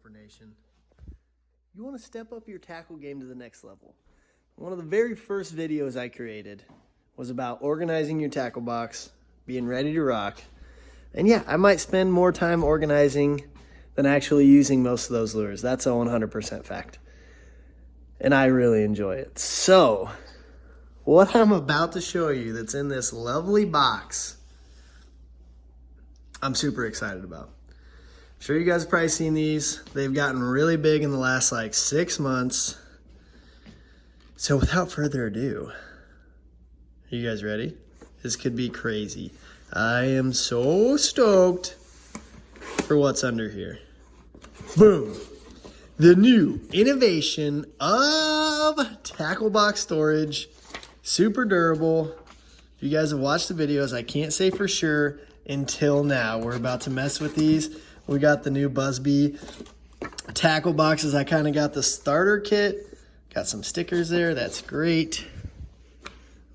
Ripper Nation. You want to step up your tackle game to the next level. One of the very first videos I created was about organizing your tackle box, being ready to rock. And yeah, I might spend more time organizing than actually using most of those lures. That's a 100% fact. And I really enjoy it. So, what I'm about to show you that's in this lovely box, I'm super excited about. I'm sure you guys have probably seen these. They've gotten really big in the last like 6 months. So without further ado, are you guys ready? This could be crazy. I am so stoked for what's under here. Boom. The new innovation of tackle box storage. Super durable. If you guys have watched the videos, I can't say for sure until now. We're about to mess with these. We got the new Buzbe tackle boxes. I kind of got the starter kit. Got some stickers there. That's great.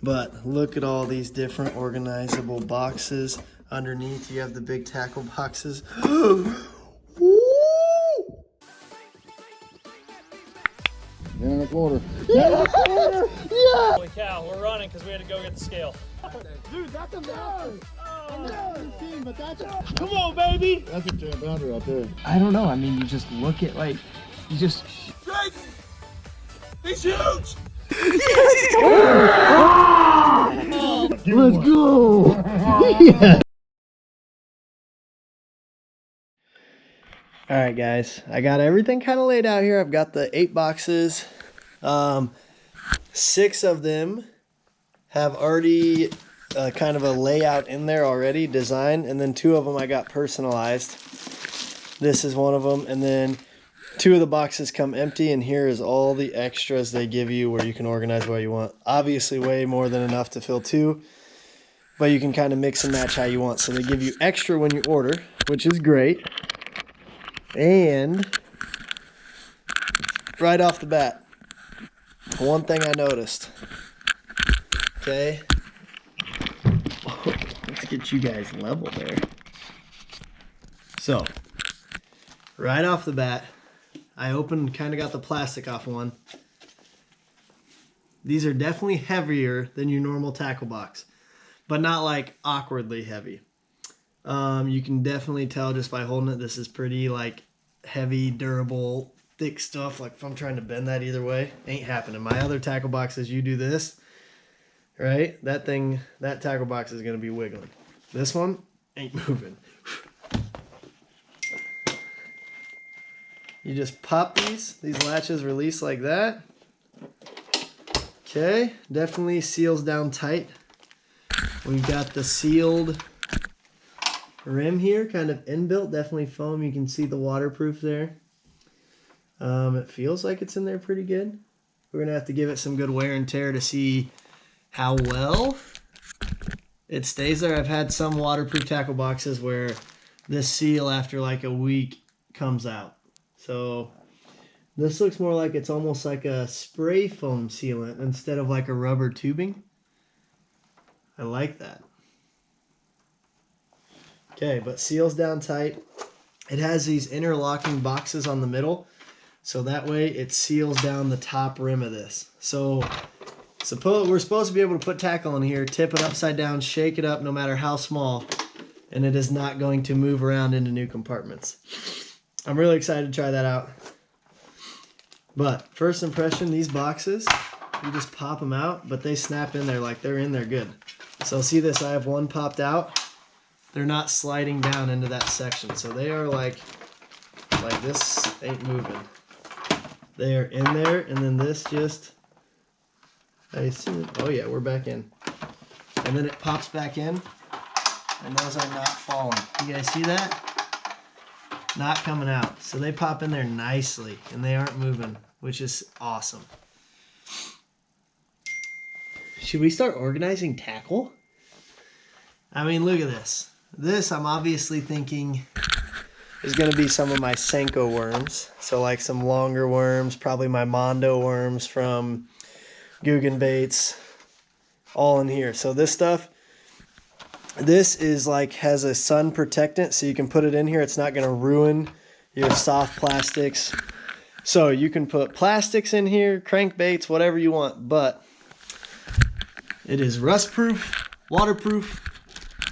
But look at all these different organizable boxes. Underneath, you have the big tackle boxes. Woo! Yeah, a quarter. Yeah, a quarter. Yeah! Holy cow, we're running because we had to go get the scale. Dude, that's a mountain. But that's Come on, baby! That's a jam pounder out there. I don't know. I mean, you just look at like, you just. He's huge! Let's go! Yeah. All right, guys. I got everything kind of laid out here. I've got the 8 boxes. 6 of them have already kind of a layout in there already, design, and then 2 of them I got personalized. This is one of them, and then 2 of the boxes come empty, and here is all the extras they give you where you can organize what you want. Obviously way more than enough to fill 2, but you can kind of mix and match how you want. So they give you extra when you order, which is great. And right off the bat, one thing I noticed, okay, let's get you guys level there. So, right off the bat, I opened, kind of got the plastic off one. These are definitely heavier than your normal tackle box, but not like awkwardly heavy. You can definitely tell just by holding it, this is pretty like heavy, durable, thick stuff. Like if I'm trying to bend that either way, ain't happening. My other tackle boxes, you do this, right? That tackle box is going to be wiggling. This one ain't moving. You just pop these latches release like that. Okay, definitely seals down tight. We've got the sealed rim here, kind of inbuilt, definitely foam. You can see the waterproof there. It feels like it's in there pretty good. We're gonna have to give it some good wear and tear to see how well it stays there. I've had some waterproof tackle boxes where this seal after like a week comes out. So this looks more like it's almost like a spray foam sealant instead of like a rubber tubing. I like that. Okay, but seals down tight. It has these interlocking boxes on the middle, so that way it seals down the top rim of this. So we're supposed to be able to put tackle in here, tip it upside down, shake it up no matter how small, and it is not going to move around into new compartments. I'm really excited to try that out. But first impression, these boxes, you just pop them out, but they snap in there like they're in there good. So see this, I have one popped out. They're not sliding down into that section. So they are like this ain't moving. They are in there, and then this just, I assume, oh yeah, we're back in. And then it pops back in, and those are not falling. You guys see that? Not coming out. So they pop in there nicely, and they aren't moving, which is awesome. Should we start organizing tackle? I mean, look at this. This, I'm obviously thinking, is going to be some of my Senko worms. So like some longer worms, probably my Mondo worms from Baits, all in here. So this stuff, this is like, has a sun protectant, so you can put it in here. It's not going to ruin your soft plastics. So you can put plastics in here, crankbaits, whatever you want, but it is rust proof, waterproof.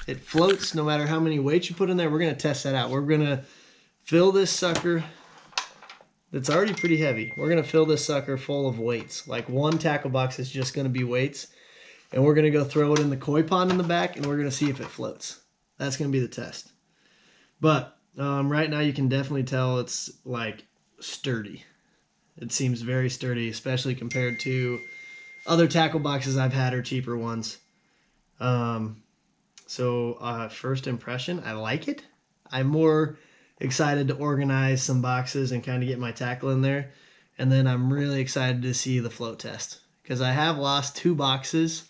It floats no matter how many weights you put in there. We're going to test that out. We're going to fill this sucker. That's already pretty heavy. We're going to fill this sucker full of weights. Like one tackle box is just going to be weights. And we're going to go throw it in the koi pond in the back, and we're going to see if it floats. That's going to be the test. But right now you can definitely tell it's like sturdy. It seems very sturdy, especially compared to other tackle boxes I've had or cheaper ones. So first impression, I like it. I'm more excited to organize some boxes and kind of get my tackle in there. And then I'm really excited to see the float test because I have lost 2 boxes.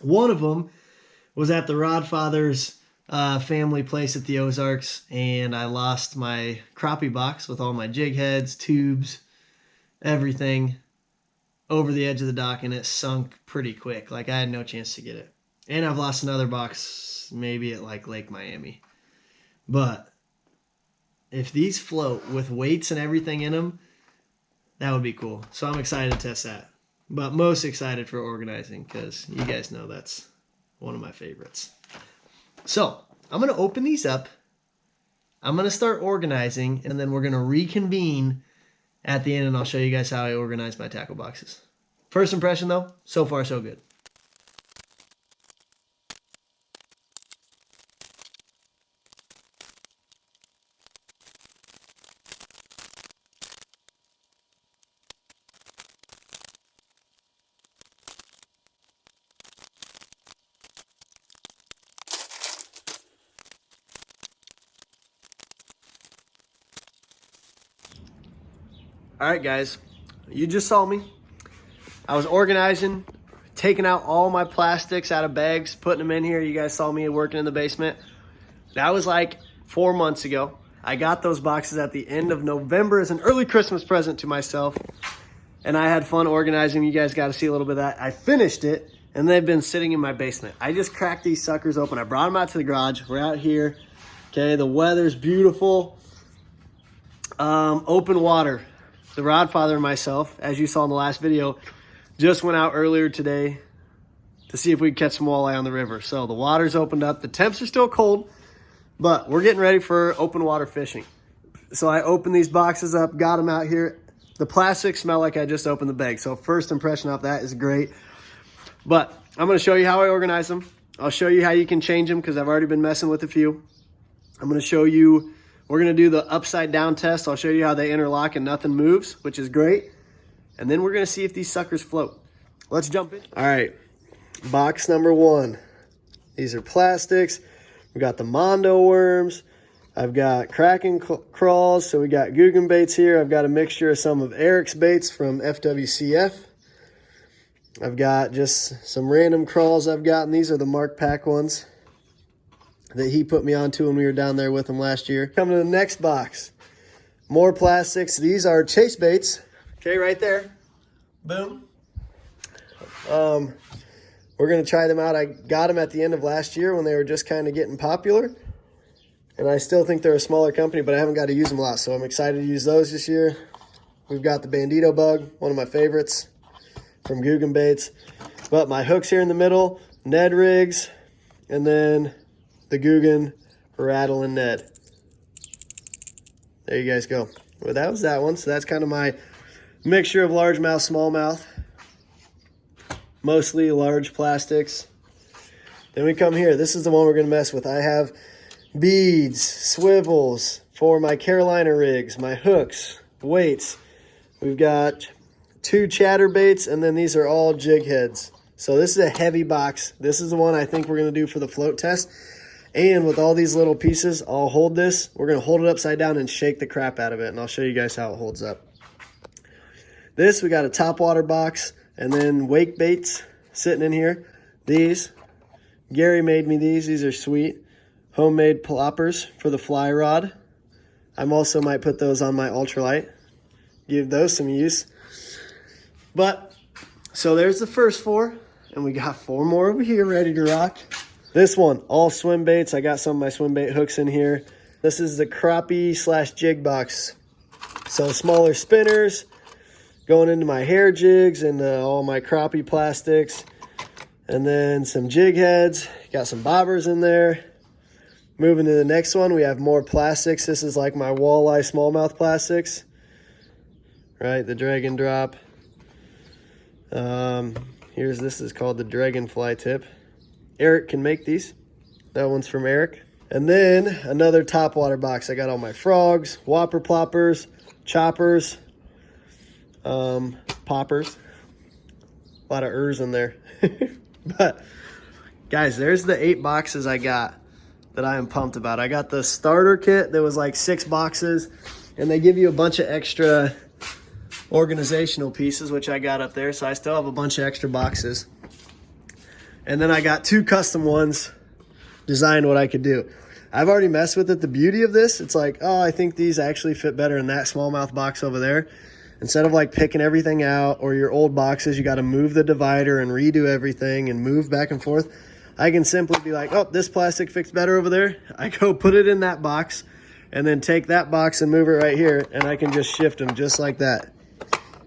One of them was at the Rodfather's family place at the Ozarks, and I lost my crappie box with all my jig heads, tubes, everything over the edge of the dock, and it sunk pretty quick. Like I had no chance to get it. And I've lost another box maybe at like Lake Miami. But if these float with weights and everything in them, that would be cool. So I'm excited to test that. But most excited for organizing because you guys know that's one of my favorites. So I'm going to open these up. I'm going to start organizing, and then we're going to reconvene at the end, and I'll show you guys how I organize my tackle boxes. First impression, though, so far so good. All right, guys, you just saw me. I was organizing, taking out all my plastics out of bags, putting them in here. You guys saw me working in the basement. That was like 4 months ago. I got those boxes at the end of November as an early Christmas present to myself, and I had fun organizing. You guys got to see a little bit of that. I finished it, and they've been sitting in my basement. I just cracked these suckers open. I brought them out to the garage. We're out here. Okay, the weather's beautiful. Open water. The Rodfather and myself, as you saw in the last video, just went out earlier today to see if we could catch some walleye on the river. So the water's opened up. The temps are still cold, but we're getting ready for open water fishing. So I opened these boxes up, got them out here. The plastics smell like I just opened the bag. So first impression off that is great. But I'm going to show you how I organize them. I'll show you how you can change them because I've already been messing with a few. I'm going to show you. We're going to do the upside down test. I'll show you how they interlock and nothing moves, which is great. And then we're going to see if these suckers float. Let's jump in. All right, box number 1. These are plastics. We got the Mondo worms. I've got Kraken crawls. So we got Guggen baits here. I've got a mixture of some of Eric's baits from FWCF. I've got just some random crawls I've gotten. These are the Mark Pack ones that he put me onto when we were down there with him last year. Coming to the next box. More plastics. These are chase baits. Okay, right there. Boom. We're going to try them out. I got them at the end of last year when they were just kind of getting popular. And I still think they're a smaller company, but I haven't got to use them a lot. So I'm excited to use those this year. We've got the Bandito Bug, one of my favorites from Guggen Baits. But my hooks here in the middle, Ned rigs, and then the Guggen Rattle and Ned. There you guys go. Well, that was that one. So that's kind of my mixture of largemouth, smallmouth. Mostly large plastics. Then we come here. This is the one we're going to mess with. I have beads, swivels for my Carolina rigs, my hooks, weights. We've got 2 chatterbaits, and then these are all jig heads. So this is a heavy box. This is the one I think we're going to do for the float test. And with all these little pieces, I'll hold this. We're going to hold it upside down and shake the crap out of it, and I'll show you guys how it holds up. This, we got a topwater box, and then wake baits sitting in here. These, Gary made me these. These are sweet. Homemade ploppers for the fly rod. I also might put those on my ultralight. Give those some use. But, so there's the first 4, and we got 4 more over here ready to rock. This one, all swim baits. I got some of my swim bait hooks in here. This is the crappie slash jig box. So smaller spinners going into my hair jigs and all my crappie plastics. And then some jig heads. Got some bobbers in there. Moving to the next one, we have more plastics. This is like my walleye smallmouth plastics. Right, the dragon drop. This is called the dragonfly tip. Eric can make these. That one's from Eric. And then another topwater box. I got all my frogs, whopper ploppers, choppers, poppers. A lot of ers in there. But guys, there's the 8 boxes I got that I am pumped about. I got the starter kit that was like 6 boxes, and they give you a bunch of extra organizational pieces, which I got up there. So I still have a bunch of extra boxes. And then I got 2 custom ones designed what I could do. I've already messed with it. The beauty of this, it's like, oh, I think these actually fit better in that smallmouth box over there. Instead of like picking everything out, or your old boxes, you got to move the divider and redo everything and move back and forth. I can simply be like, oh, this plastic fits better over there. I go put it in that box and then take that box and move it right here, and I can just shift them just like that.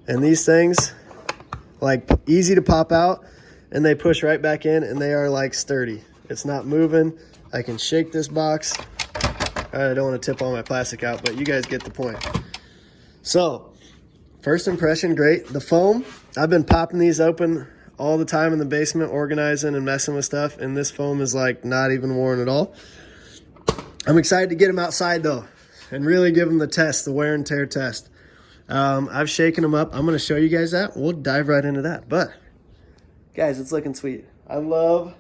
And these things, like, easy to pop out, and they push right back in, and they are like sturdy. It's not moving. I can shake this box. I don't want to tip all my plastic out, but you guys get the point. So, first impression, great. The foam, I've been popping these open all the time in the basement, organizing and messing with stuff, and this foam is like not even worn at all. I'm excited to get them outside though, and really give them the test, the wear and tear test. I've shaken them up. I'm going to show you guys that. We'll dive right into that. But, guys, it's looking sweet. I love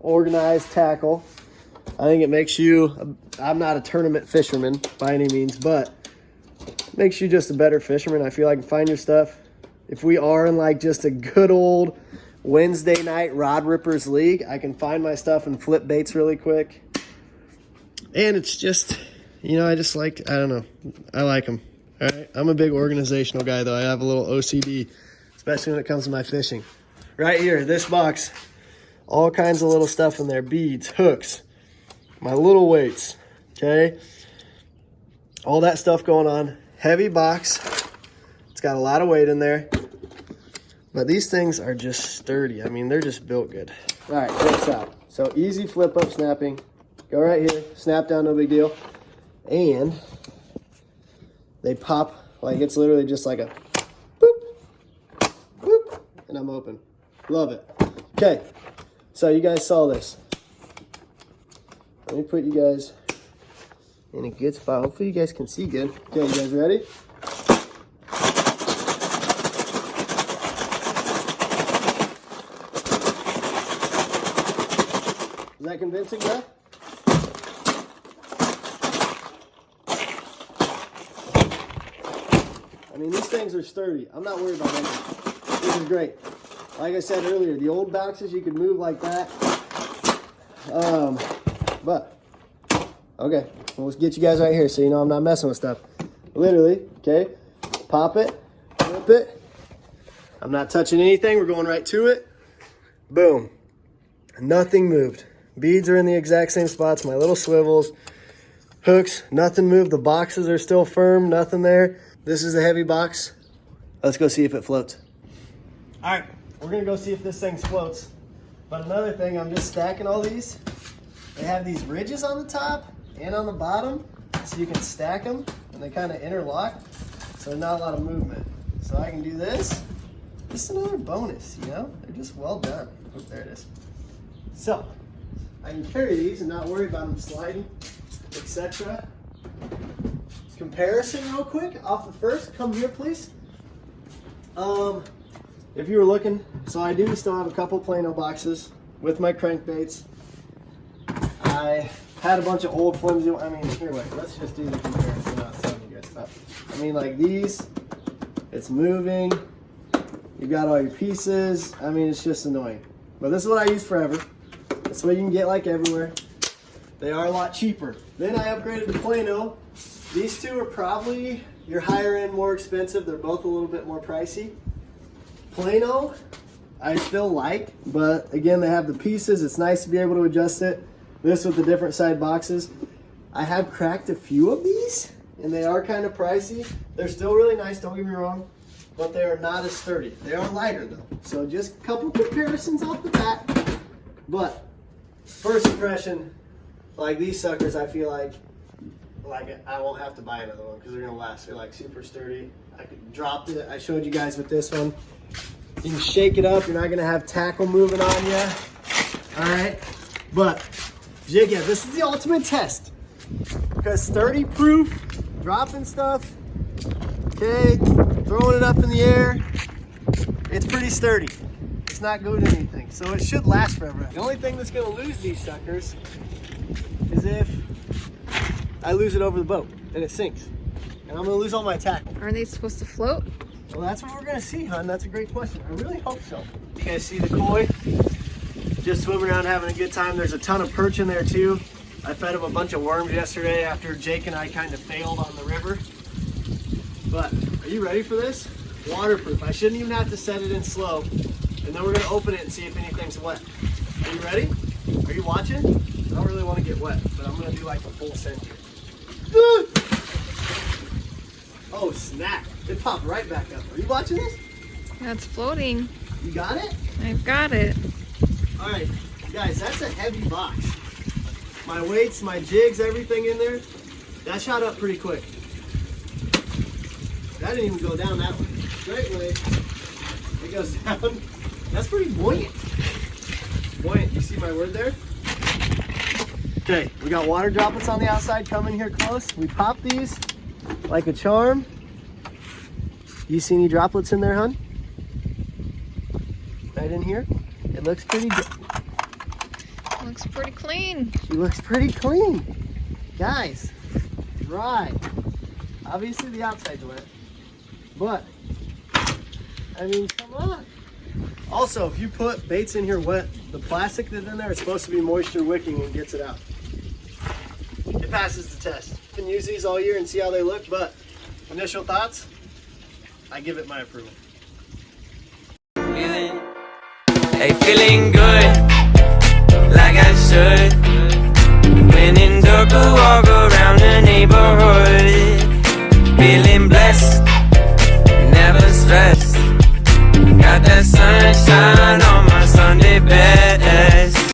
organized tackle. I think it makes you, I'm not a tournament fisherman by any means, but it makes you just a better fisherman. I feel like I can find your stuff. If we are in like just a good old Wednesday night Rod Rippers League, I can find my stuff and flip baits really quick. And it's just, you know, I just like, I don't know, I like them. All right, I'm a big organizational guy, though. I have a little OCD, especially when it comes to my fishing. Right here, this box, all kinds of little stuff in there. Beads, hooks, my little weights, okay? All that stuff going on. Heavy box. It's got a lot of weight in there. But these things are just sturdy. I mean, they're just built good. All right, check this out. So easy flip up snapping. Go right here, snap down, no big deal. And they pop, like it's literally just like a boop, boop, and I'm open. Love it. Okay, so you guys saw this. Let me put you guys in a good spot. Hopefully you guys can see good. Okay, you guys ready? Is that convincing, Beth? I mean, these things are sturdy. I'm not worried about anything. This is great. Like I said earlier, the old boxes you could move like that. But, okay, we'll get you guys right here so you know I'm not messing with stuff. Literally, okay, pop it, flip it. I'm not touching anything. We're going right to it. Boom. Nothing moved. Beads are in the exact same spots. My little swivels. Hooks, nothing moved. The boxes are still firm. Nothing there. This is a heavy box. Let's go see if it floats. All right, we're gonna go see if this thing floats. But another thing, I'm just stacking all these. They have these ridges on the top and on the bottom, so you can stack them, and they kind of interlock, so not a lot of movement. So I can do this. Just another bonus, you know? They're just well done. Oh, there it is. So I can carry these and not worry about them sliding, etc. Comparison real quick off the first. Come here, please. If you were looking, so I do still have a couple Plano boxes with my crankbaits. I had a bunch of old flimsy, I mean, here, wait, let's just do the comparison, not telling you guys stuff. I mean, like these, it's moving. You've got all your pieces. I mean, it's just annoying. But this is what I use forever. That's what you can get like everywhere. They are a lot cheaper. Then I upgraded to Plano. These two are probably your higher end, more expensive. They're both a little bit more pricey. Plano, I still like, but again, they have the pieces. It's nice to be able to adjust it. This with the different side boxes. I have cracked a few of these, and they are kind of pricey. They're still really nice, don't get me wrong, but they are not as sturdy. They are lighter though. So just a couple comparisons off the bat. But first impression, like these suckers, I feel like I won't have to buy another one because they're gonna last. They're like super sturdy. I dropped it. I showed you guys with this one. You can shake it up. You're not gonna have tackle moving on you. All right, but jig it. This is the ultimate test because sturdy proof, dropping stuff. Okay, throwing it up in the air. It's pretty sturdy. It's not going to anything, so it should last forever. The only thing that's gonna lose these suckers is if I lose it over the boat and it sinks, and I'm gonna lose all my tackle. Are they supposed to float? Well, that's what we're gonna see, hon. That's a great question. I really hope so. You guys see the koi? Just swimming around having a good time. There's a ton of perch in there too. I fed him a bunch of worms yesterday after Jake and I kind of failed on the river. But are you ready for this? Waterproof. I shouldn't even have to set it in slow. And then we're gonna open it and see if anything's wet. Are you ready? Are you watching? I don't really want to get wet, but I'm gonna do like a full send here. Oh snap! It popped right back up. Are you watching this? That's floating. You got it? I've got it. All right, guys, that's a heavy box. My weights, my jigs, everything in there, that shot up pretty quick. That didn't even go down that way. Straight way, it goes down. That's pretty buoyant. Buoyant, you see my word there? Okay, we got water droplets on the outside coming here close. We pop these like a charm. You see any droplets in there, hon? Right in here? It looks pretty good. Looks pretty clean. She looks pretty clean. Guys, dry. Obviously the outside's wet, but I mean, come on. Also, if you put baits in here wet, the plastic that's in there is supposed to be moisture wicking and gets it out. It passes the test. You can use these all year and see how they look, but initial thoughts, I give it my approval. Hey, feeling good.